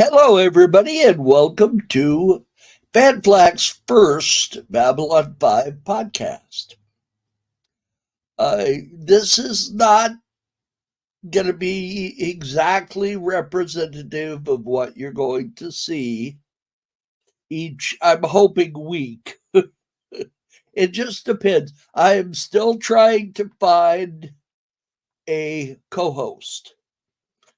Hello, everybody, and welcome to Flak's first Babylon 5 podcast. This is not going to be exactly representative of what you're going to see each, I'm hoping, week. It just depends. I am still trying to find a co host.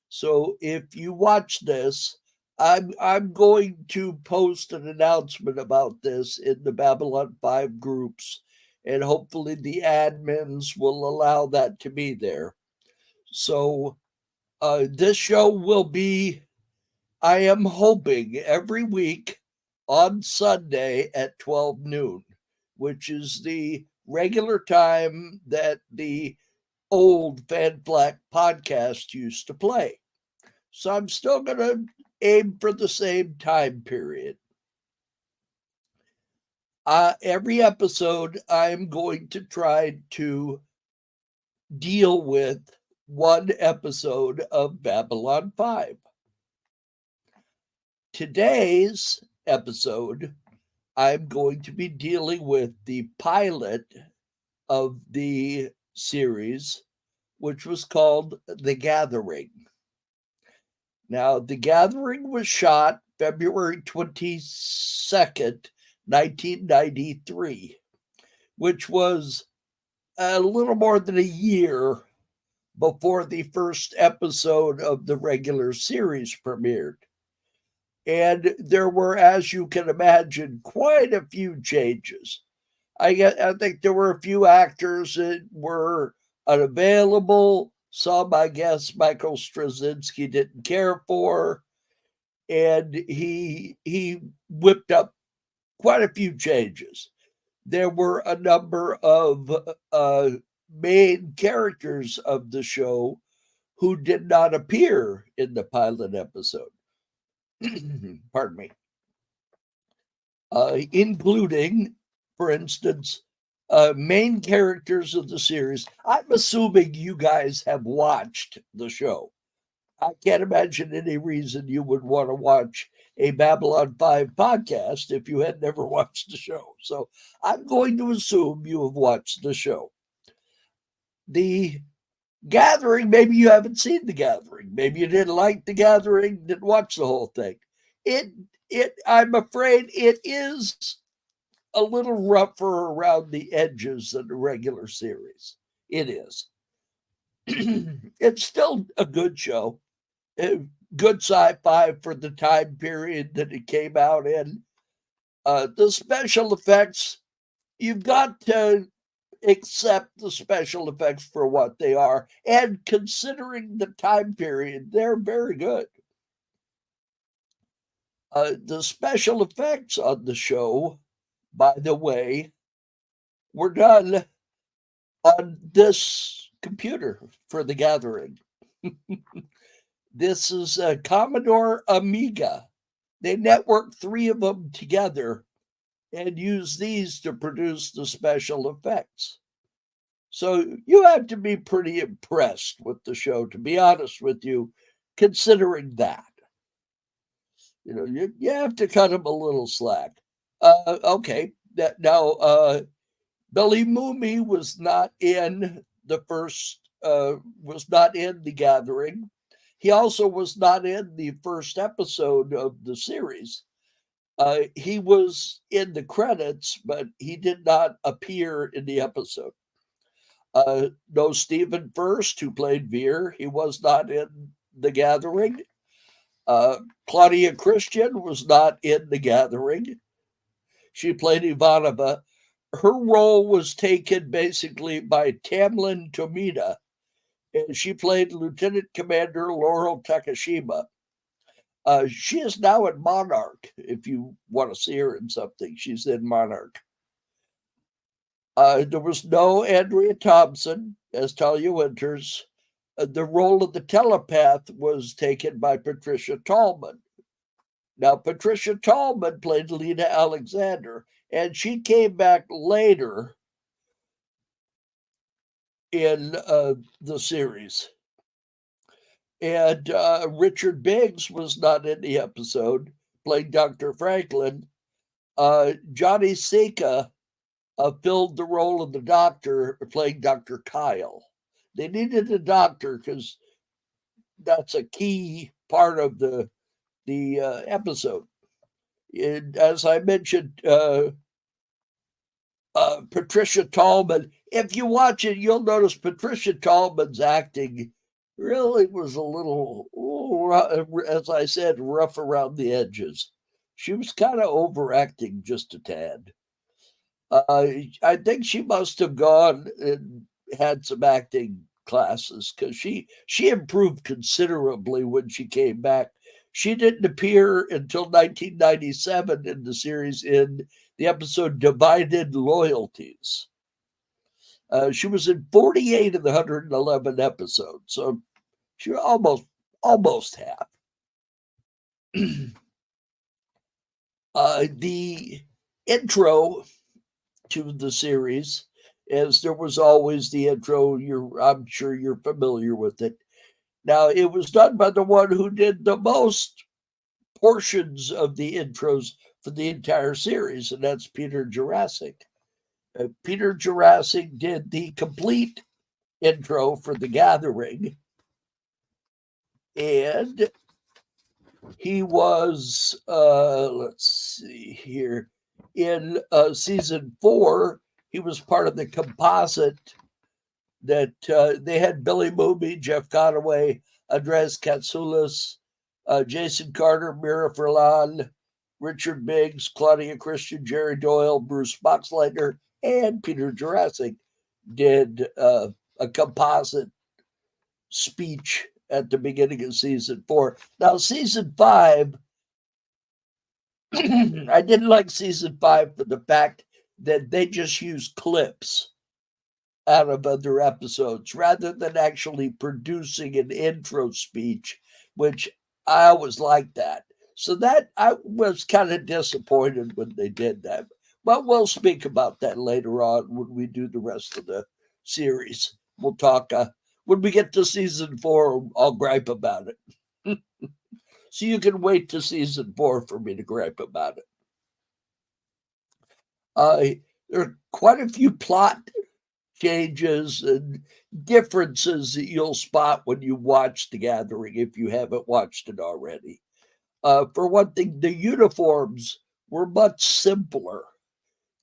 So if you watch this, I'm going to post an announcement about this in the Babylon 5 groups, and hopefully the admins will allow that to be there. So this show will be, I am hoping, every week on Sunday at 12 noon, which is the regular time that the old Fan Flak podcast used to play. So I'm still going to aim for the same time period. Every episode, I'm going to try to deal with one episode of Babylon 5. Today's episode, I'm going to be dealing with the pilot of the series, which was called The Gathering. Now, The Gathering was shot February 22nd, 1993, which was a little more than a year before the first episode of the regular series premiered. And there were, as you can imagine, quite a few changes. I think there were a few actors that were unavailable. Some, I guess, Michael Straczynski didn't care for, and he whipped up quite a few changes. There were a number of main characters of the show who did not appear in the pilot episode. Pardon me. Including, for instance, main characters of the series. I'm assuming you guys have watched the show. I can't imagine any reason you would want to watch a Babylon 5 podcast if you had never watched the show. So I'm going to assume you have watched the show. The Gathering, maybe you haven't seen The Gathering. Maybe you didn't like The Gathering, didn't watch the whole thing. I'm afraid it is a little rougher around the edges than the regular series. It is. It's still a good show. Good sci-fi for the time period that it came out in. The special effects, you've got to accept the special effects for what they are, and considering the time period, they're very good. The special effects on the show, by the way, were done on this computer for The Gathering. This is a Commodore Amiga. They networked three of them together and used these to produce the special effects. So you have to be pretty impressed with the show, to be honest with you, considering that. You have to cut them a little slack. Okay, now Billy Mooney was not in was not in The Gathering. He also was not in the first episode of the series. He was in the credits, but he did not appear in the episode. No Stephen First, who played Veer, he was not in The Gathering. Claudia Christian was not in The Gathering. She played Ivanova. Her role was taken basically by Tamlin Tomita, and she played Lieutenant Commander Laurel Takashima. She is now in Monarch. If you want to see her in something, she's in Monarch. There was no Andrea Thompson as Talia Winters. The role of the telepath was taken by Patricia Tallman. Now, Patricia Tallman played Lena Alexander, and she came back later in the series. And Richard Biggs was not in the episode, playing Dr. Franklin. Johnny Sika filled the role of the doctor, playing Dr. Kyle. They needed a doctor because that's a key part of the episode. As I mentioned, Patricia Tallman. If you watch it, you'll notice Patricia Tallman's acting really was a little, as I said, rough around the edges. She was kind of overacting just a tad. I think she must have gone and had some acting classes because she improved considerably when she came back. She didn't appear until 1997 in the series in the episode Divided Loyalties. She was in 48 of the 111 episodes, so she almost half. The intro to the series, as there was always the intro, I'm sure you're familiar with it. Now, it was done by the one who did the most portions of the intros for the entire series, and that's Peter Jurasik. Peter Jurasik did the complete intro for The Gathering, and he was, let's see here, in season 4, he was part of the composite that they had Billy Mooney, Jeff Conaway, Andres Katsoulis, Jason Carter, Mira Furlan, Richard Biggs, Claudia Christian, Jerry Doyle, Bruce Boxleitner, and Peter Jurasik did a composite speech at the beginning of season 4. Now, season 5, I didn't like season 5 for the fact that they just used clips out of other episodes rather than actually producing an intro speech, which I always liked that. So that I was kind of disappointed when they did that. But we'll speak about that later on when we do the rest of the series. We'll talk when we get to season 4. I'll gripe about it. So you can wait to season 4 for me to gripe about it. There are quite a few plot changes and differences that you'll spot when you watch The Gathering if you haven't watched it already. For one thing, the uniforms were much simpler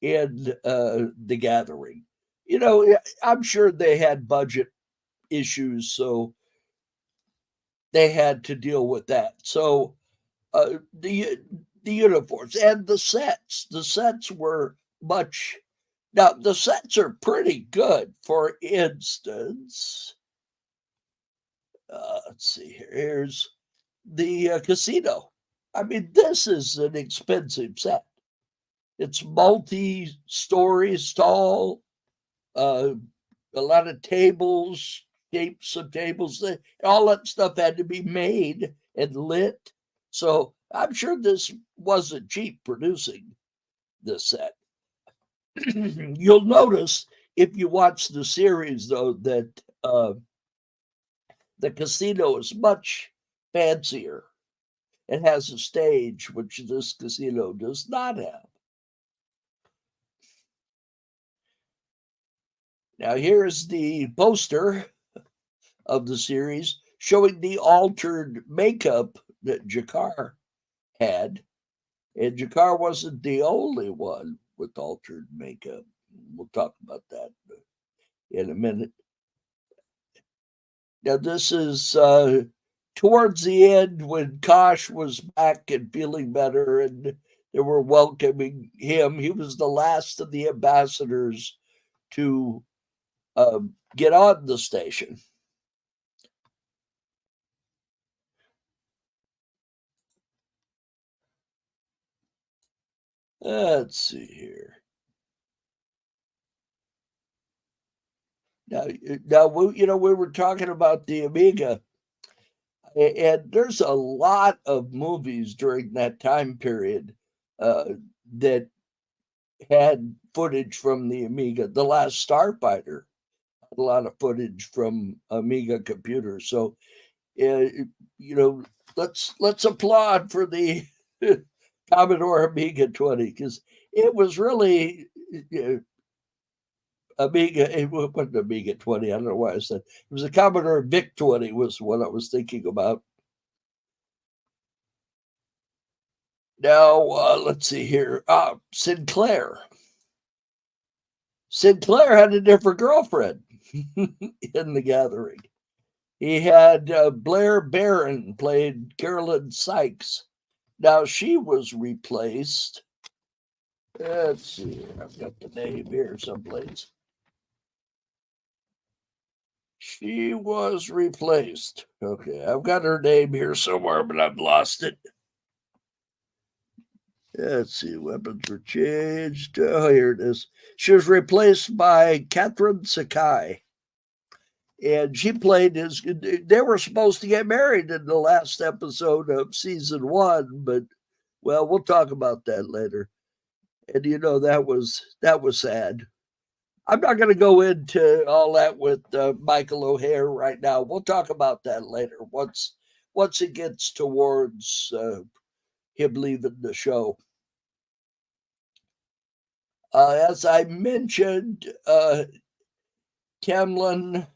in The Gathering. You know, I'm sure they had budget issues, so they had to deal with that. So the uniforms and the sets were much. Now, the sets are pretty good. For instance, let's see here. Here's the casino. I mean, this is an expensive set. It's multi-stories tall, a lot of tables, shapes of tables. All that stuff had to be made and lit. So I'm sure this wasn't cheap producing this set. You'll notice if you watch the series, though, that the casino is much fancier. It has a stage, which this casino does not have. Now, here's the poster of the series showing the altered makeup that Jakar had. And Jakar wasn't the only one with altered makeup. We'll talk about that in a minute. Now, this is towards the end when Kosh was back and feeling better and they were welcoming him. He was the last of the ambassadors to get on the station. Let's see here. Now we were talking about the Amiga, and there's a lot of movies during that time period that had footage from the Amiga. The Last Starfighter had a lot of footage from Amiga computers. So You know, let's applaud for the Commodore Amiga 20 because it was really Amiga. It wasn't Amiga 20. I don't know why I said it was a Commodore VIC 20 was what I was thinking about. Now let's see here. Sinclair. Sinclair had a different girlfriend in The Gathering. He had Blair Barron played Carolyn Sykes. Now she was replaced. Let's see. I've got the name here someplace. She was replaced. Okay, I've got her name here somewhere, but I've lost it. Let's see. Weapons were changed. Oh, here it is. She was replaced by Catherine Sakai. And she played his. They were supposed to get married in the last episode of season 1, but well, we'll talk about that later. And you know that was sad. I'm not going to go into all that with Michael O'Hare right now. We'll talk about that later once it gets towards him leaving the show. As I mentioned, Tamlin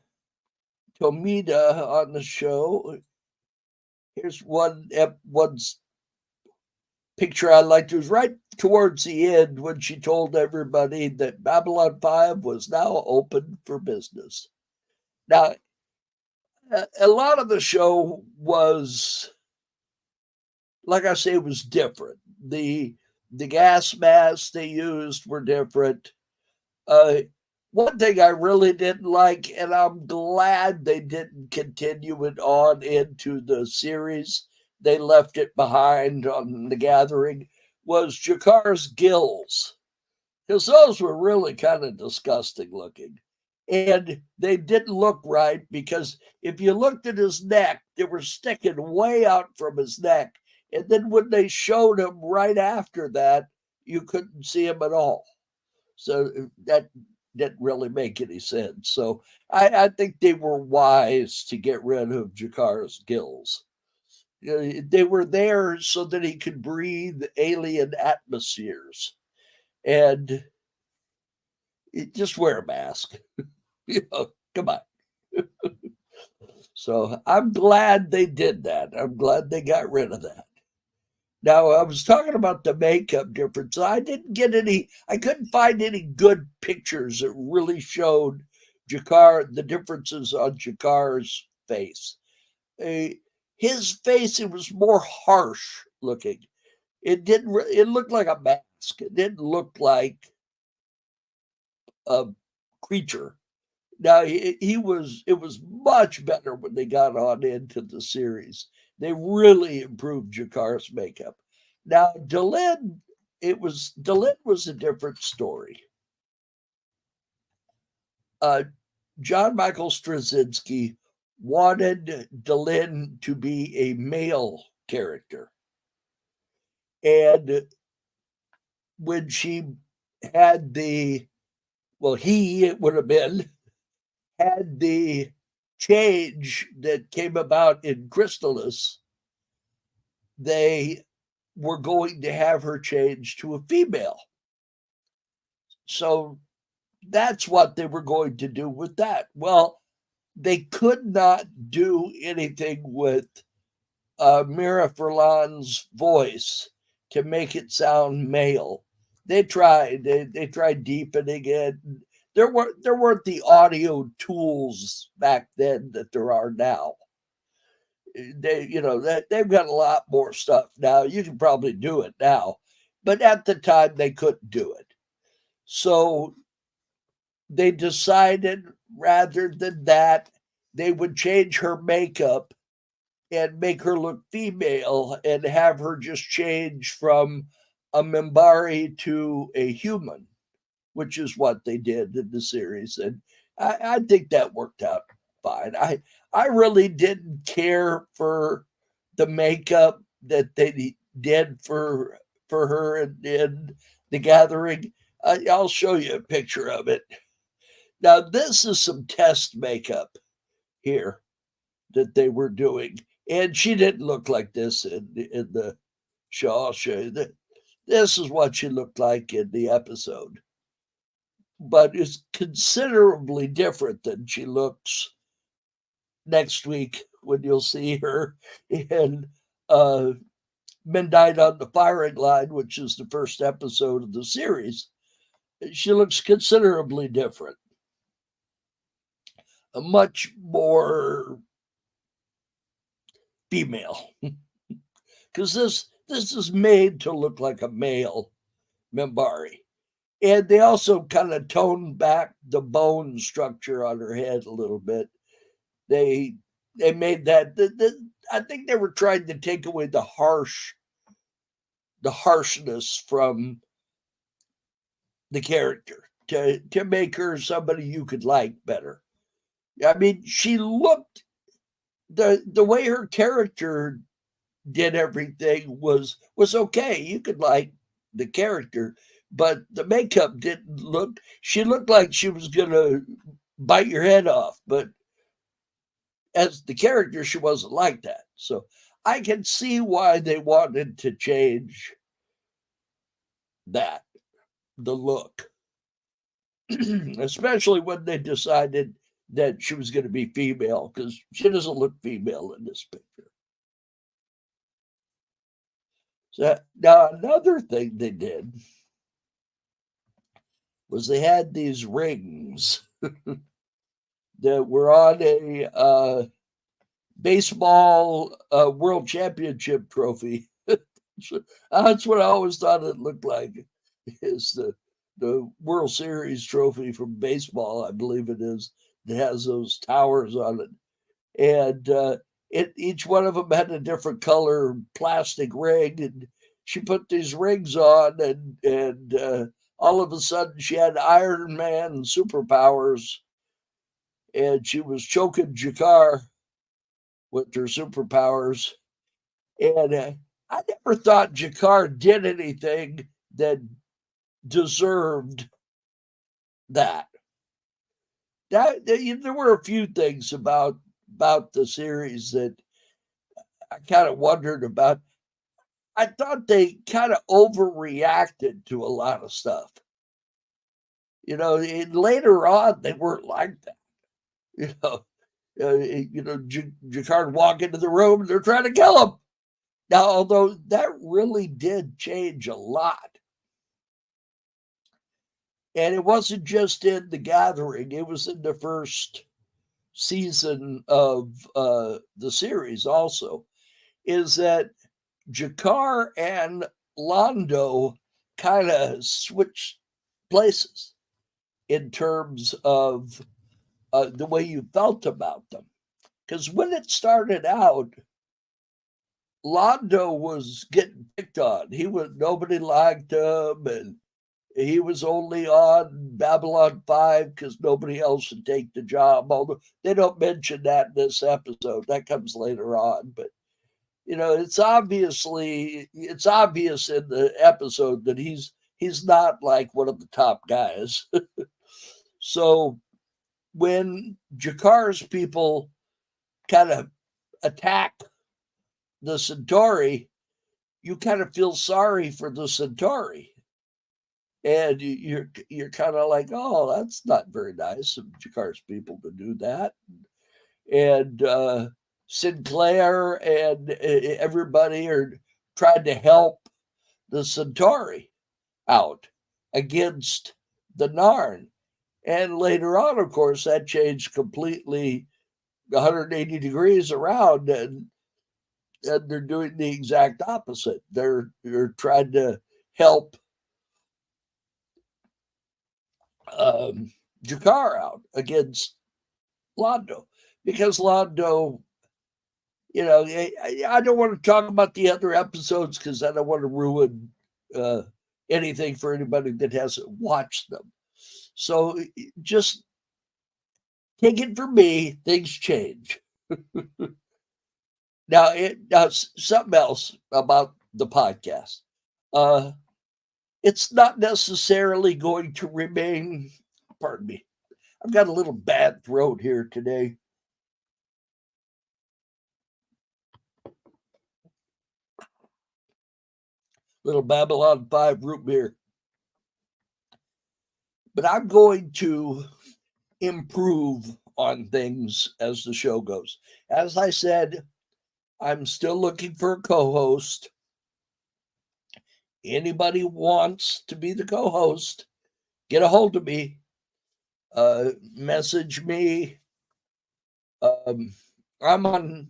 Tomita on the show. Here's one picture I liked. It was right towards the end when she told everybody that Babylon 5 was now open for business. Now, a lot of the show was, like I say, it was different. The gas masks they used were different. One thing I really didn't like, and I'm glad they didn't continue it on into the series, they left it behind on The Gathering, was Jakar's gills. Because those were really kind of disgusting looking. And they didn't look right because if you looked at his neck, they were sticking way out from his neck. And then when they showed him right after that, you couldn't see him at all. So that didn't really make any sense. So I think they were wise to get rid of Jakar's gills. They were there so that he could breathe alien atmospheres. And just wear a mask. Come on. So I'm glad they did that. I'm glad they got rid of that. Now, I was talking about the makeup difference. I couldn't find any good pictures that really showed the differences on Jakar's face. His face, it was more harsh looking. It looked like a mask. It didn't look like a creature. Now, it was much better when they got on into the series. They really improved Jakar's makeup. Now, Delenn was a different story. John Michael Straczynski wanted Delenn to be a male character. And when she had it would have been, had the change that came about in Chrysalis, they were going to have her changed to a female. So that's what they were going to do with that. Well, they could not do anything with Mira Furlan's voice to make it sound male. They tried. They tried deepening it. There weren't the audio tools back then that there are now. They've got a lot more stuff now. You can probably do it now, but at the time they couldn't do it. So they decided rather than that, they would change her makeup and make her look female and have her just change from a Minbari to a human, which is what they did in the series. And I think that worked out fine. I really didn't care for the makeup that they did for her in The Gathering. I'll show you a picture of it. Now, this is some test makeup here. that they were doing. And she didn't look like this in the show. I'll show you that. This is what she looked like in the episode. But it's considerably different than she looks next week when you'll see her in Midnight on the Firing Line, which is the first episode of the series. She looks considerably different. A much more female. Because this is made to look like a male Minbari. And they also kind of toned back the bone structure on her head a little bit. They made that. I think they were trying to take away the harshness from the character to make her somebody you could like better. I mean, she looked the way her character did everything was okay. You could like the character, but the makeup didn't look. She looked like she was gonna bite your head off, but as the character, she wasn't like that. So I can see why they wanted to change that, the look, especially when they decided that she was going to be female, because she doesn't look female in this picture. So now another thing they did was they had these rings that were on a baseball world championship trophy. That's what I always thought it looked like, is the World Series trophy from baseball, I believe it is, that has those towers on it. And each one of them had a different color plastic ring, and she put these rings on, and all of a sudden she had Iron Man superpowers, and she was choking Jakar with her superpowers. And I never thought Jakar did anything that deserved that. There were a few things about the series that I kind of wondered about. I thought they kind of overreacted to a lot of stuff. Later on they weren't like that. Jakar walk into the room and they're trying to kill him. Now, although that really did change a lot. And it wasn't just in The Gathering, it was in the first season of the series also, is that Jakar and Londo kind of switched places in terms of the way you felt about them. Because when it started out, Londo was getting picked on. Nobody liked him, and he was only on Babylon 5 because nobody else would take the job. Although they don't mention that in this episode. That comes later on. But it's obvious in the episode that he's not like one of the top guys. So when Jakar's people kind of attack the Centauri, you kind of feel sorry for the Centauri. And you're kind of like, oh, that's not very nice of Jakar's people to do that. And Sinclair and everybody are trying to help the Centauri out against the Narn. And later on, of course, that changed completely 180 degrees around, and they're doing the exact opposite. They're trying to help Jakar out against Londo, because Londo, I don't want to talk about the other episodes because I don't want to ruin anything for anybody that hasn't watched them. So just take it from me, things change. Now, something else about the podcast. It's not necessarily going to remain, pardon me, I've got a little bad throat here today. Little Babylon 5 root beer. But I'm going to improve on things as the show goes. As I said, I'm still looking for a co-host. Anybody wants to be the co-host, get a hold of me. Message me. I'm on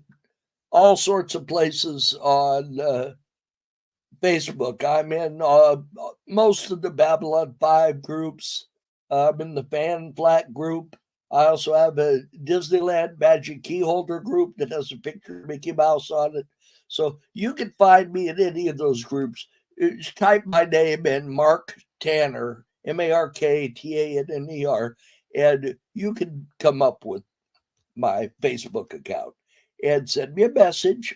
all sorts of places on Facebook. I'm in most of the Babylon 5 groups. I'm in the fan Flak group. I also have a Disneyland Magic Key Holder group that has a picture of Mickey Mouse on it. So you can find me in any of those groups. Just type my name in, Mark Tanner, MarkTanner, and you can come up with my Facebook account and send me a message.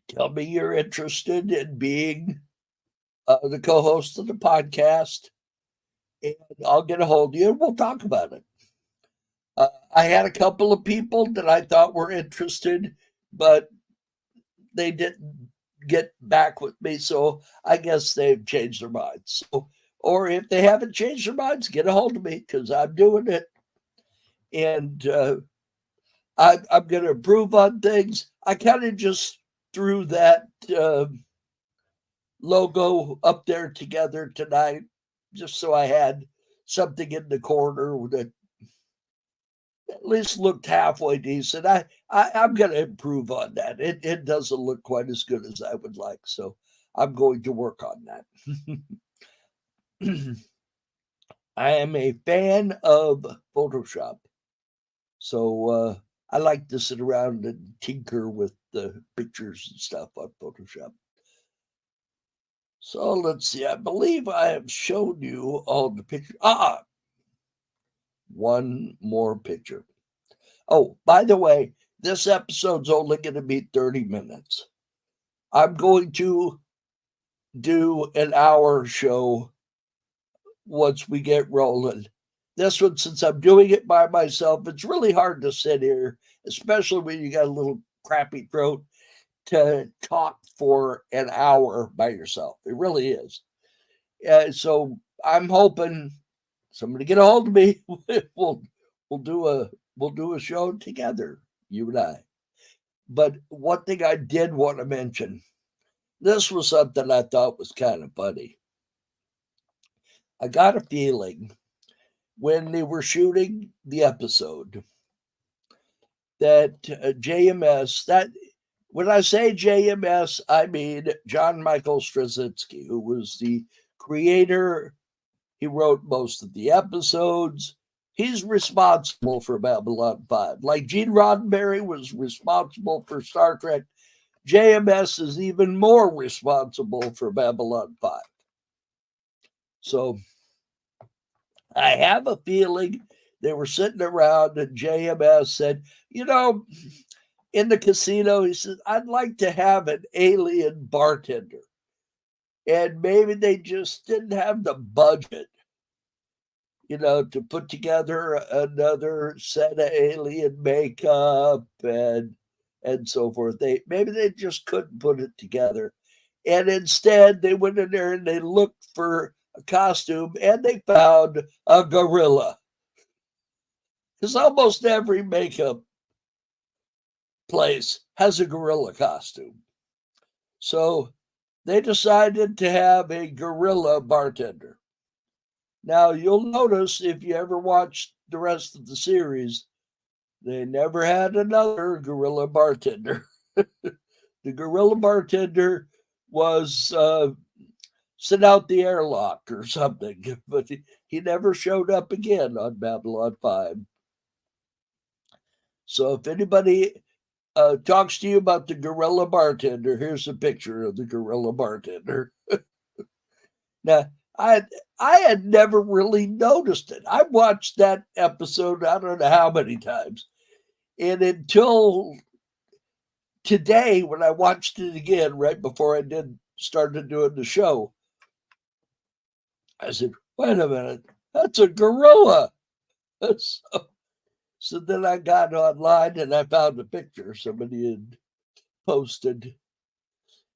Tell me you're interested in being the co-host of the podcast, and I'll get a hold of you and we'll talk about it. I had a couple of people that I thought were interested, but they didn't get back with me, so I guess they've changed their minds. So, or if they haven't changed their minds, get a hold of me because I'm doing it, and I'm going to improve on things. I kind of just threw that logo up there together tonight, just so I had something in the corner that at least looked halfway decent. I'm going to improve on that. It doesn't look quite as good as I would like, so I'm going to work on that. I am a fan of Photoshop, so I like to sit around and tinker with the pictures and stuff on Photoshop. So let's see. I believe I have shown you all the pictures. One more picture. Oh, by the way, this episode's only going to be 30 minutes. I'm going to do an hour show once we get rolling. This one, since I'm doing it by myself, it's really hard to sit here, especially when you got a little crappy throat, to talk for an hour by yourself. It really is. So I'm hoping somebody get a hold of me. we'll do a show together, you and I. But one thing I did want to mention, this was something I thought was kind of funny. I got a feeling when they were shooting the episode that JMS, that when I say JMS, I mean John Michael Straczynski, who was the creator. He wrote most of the episodes. He's responsible for Babylon 5. Like Gene Roddenberry was responsible for Star Trek, JMS is even more responsible for Babylon 5. So I have a feeling they were sitting around and JMS said, in the casino, he said, I'd like to have an alien bartender. And maybe they just didn't have the budget, to put together another set of alien makeup and so forth. Maybe they just couldn't put it together. And instead they went in there and they looked for a costume and they found a gorilla. Because almost every makeup place has a gorilla costume. So they decided to have a gorilla bartender. Now, you'll notice if you ever watched the rest of the series, they never had another gorilla bartender. The gorilla bartender was sent out the airlock or something, but he never showed up again on Babylon 5. So if anybody talks to you about the gorilla bartender, here's a picture of the gorilla bartender. Now, I had never really noticed it. I watched that episode I don't know how many times. And until today, when I watched it again, right before I started doing the show, I said, wait a minute, that's a gorilla. So then I got online and I found a picture somebody had posted.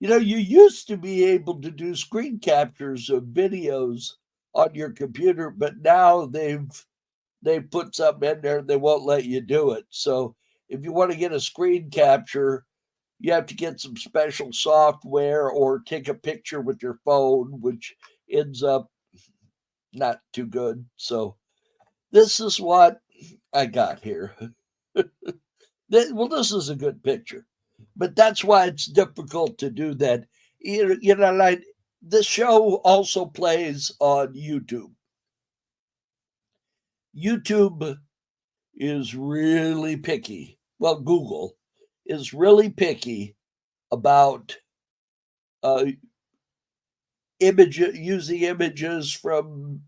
You used to be able to do screen captures of videos on your computer, but now they've put something in there, they won't let you do it. So if you want to get a screen capture, you have to get some special software or take a picture with your phone, which ends up not too good. So this is what I got here. Well, this is a good picture, but that's why it's difficult to do that. Like this show also plays on YouTube. YouTube is really picky. Well, Google is really picky about uh, using images from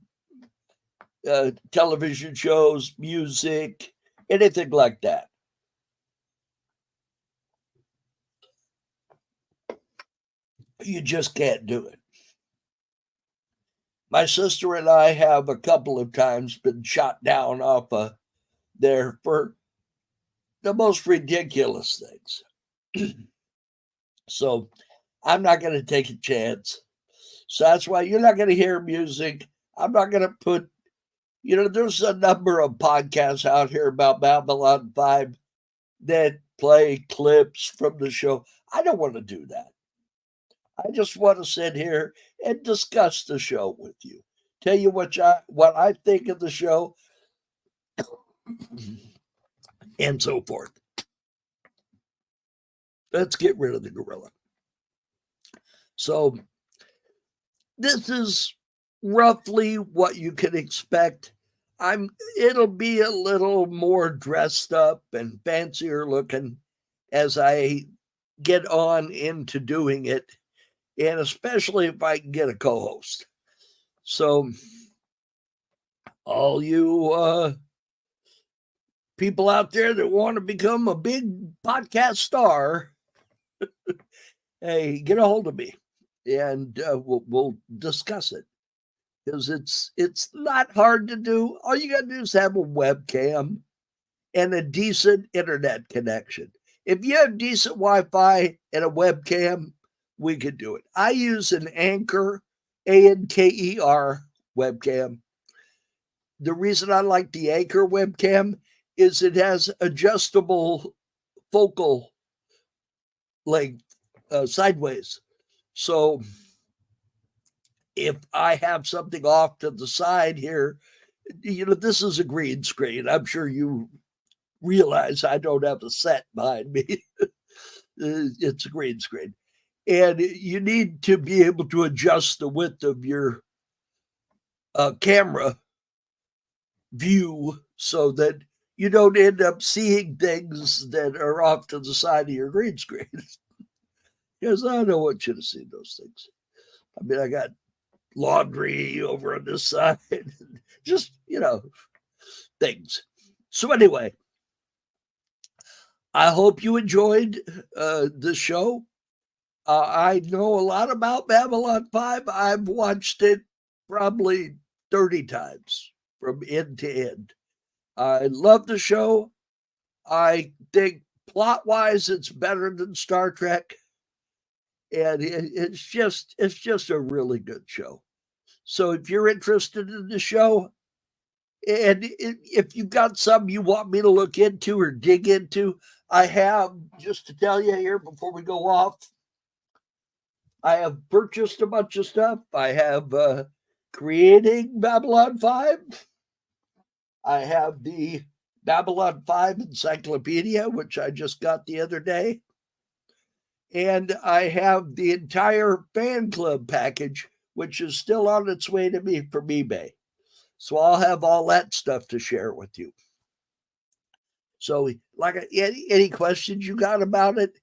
television shows, music, anything like that. You just can't do it. My sister and I have a couple of times been shot down off there for the most ridiculous things. So I'm not going to take a chance. So that's why you're not going to hear music. I'm not going to put, there's a number of podcasts out here about Babylon 5 that play clips from the show. I don't want to do that. I just want to sit here and discuss the show with you. Tell you what I think of the show and so forth. Let's get rid of the gorilla. So this is roughly what you can expect. It'll be a little more dressed up and fancier looking as I get on into doing it, and especially if I can get a co-host. So all you people out there that want to become a big podcast star, hey, get a hold of me, and we'll discuss it, because it's not hard to do. All you got to do is have a webcam and a decent internet connection. If you have decent Wi-Fi and a webcam, we could do it. I use an Anker, Anker webcam. The reason I like the Anker webcam is it has adjustable focal length sideways. So if I have something off to the side here, this is a green screen. I'm sure you realize I don't have a set behind me. It's a green screen. And you need to be able to adjust the width of your camera view so that you don't end up seeing things that are off to the side of your green screen. Because I don't want you to see those things. I mean, I got laundry over on this side, just, things. So anyway, I hope you enjoyed the show. I know a lot about Babylon 5. I've watched it probably 30 times from end to end. I love the show. I think plot-wise, it's better than Star Trek. And it's just a really good show. So if you're interested in the show, and if you've got something you want me to look into or dig into, I have, just to tell you here before we go off, I have purchased a bunch of stuff. I have Creating Babylon 5. I have the Babylon 5 Encyclopedia, which I just got the other day. And I have the entire fan club package, which is still on its way to me from eBay. So I'll have all that stuff to share with you. So, like, any questions you got about it?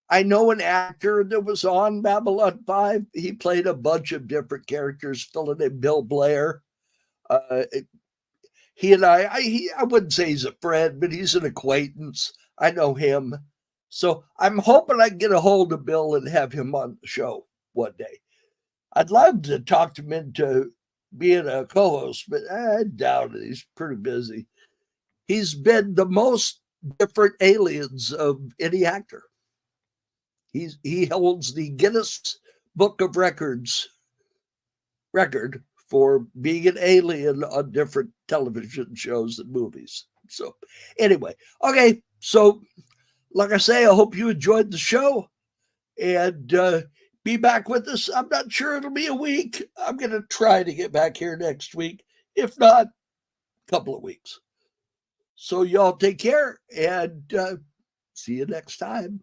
I know an actor that was on Babylon 5. He played a bunch of different characters, filling in Bill Blair. He and I wouldn't say he's a friend, but he's an acquaintance. I know him. So I'm hoping I can get a hold of Bill and have him on the show one day. I'd love to talk him into being a co-host, but I doubt it. He's pretty busy. He's been the most different aliens of any actor. He holds the Guinness Book of Records record for being an alien on different television shows and movies. So anyway, okay. So like I say, I hope you enjoyed the show, and be back with us. I'm not sure it'll be a week. I'm going to try to get back here next week. If not, a couple of weeks. So y'all take care, and see you next time.